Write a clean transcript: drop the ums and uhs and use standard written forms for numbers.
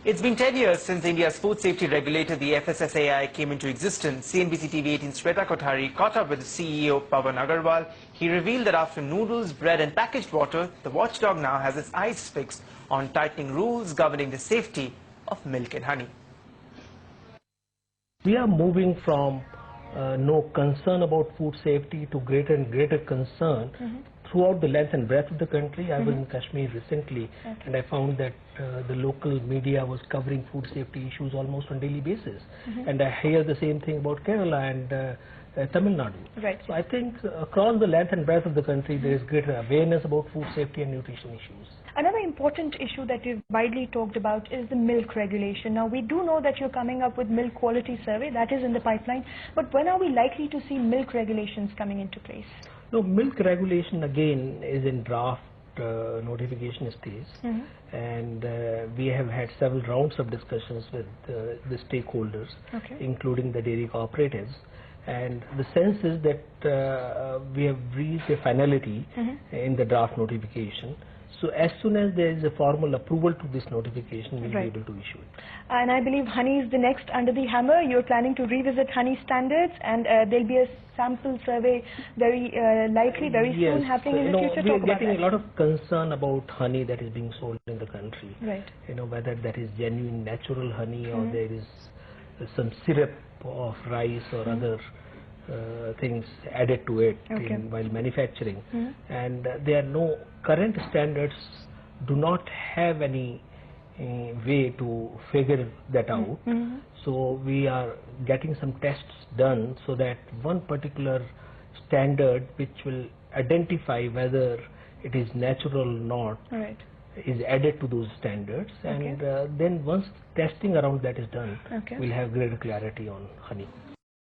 It's been 10 years since India's food safety regulator, the FSSAI, came into existence. CNBC TV 18's Shweta Kothari caught up with the CEO, Pawan Agarwal. He revealed that after noodles, bread and packaged water, the watchdog now has its eyes fixed on tightening rules governing the safety of milk and honey. We are moving from no concern about food safety to greater and greater concern throughout the length and breadth of the country. I was in Kashmir recently and I found that the local media was covering food safety issues almost on a daily basis. And I hear the same thing about Kerala and Tamil Nadu. Right. So I think across the length and breadth of the country there is greater awareness about food safety and nutrition issues. Another important issue that you've widely talked about is the milk regulation. Now, we do know that you're coming up with milk quality survey, that is in the pipeline, but when are we likely to see milk regulations coming into place? No, milk regulation again is in draft notification stage, and we have had several rounds of discussions with the stakeholders, including the dairy cooperatives. And the sense is that we have reached a finality in the draft notification. So as soon as there is a formal approval to this notification, we will be able to issue it. And I believe honey is the next under the hammer. You're planning to revisit honey standards, and there'll be a sample survey very likely, very soon happening in the future. We are getting a lot of concern about honey that is being sold in the country. Right. You know, whether that is genuine natural honey or there is some syrup of rice or other things added to it while manufacturing, and there are no current standards do not have any way to figure that out. So we are getting some tests done so that one particular standard which will identify whether it is natural or not is added to those standards, and then once testing around that is done, we'll have greater clarity on honey.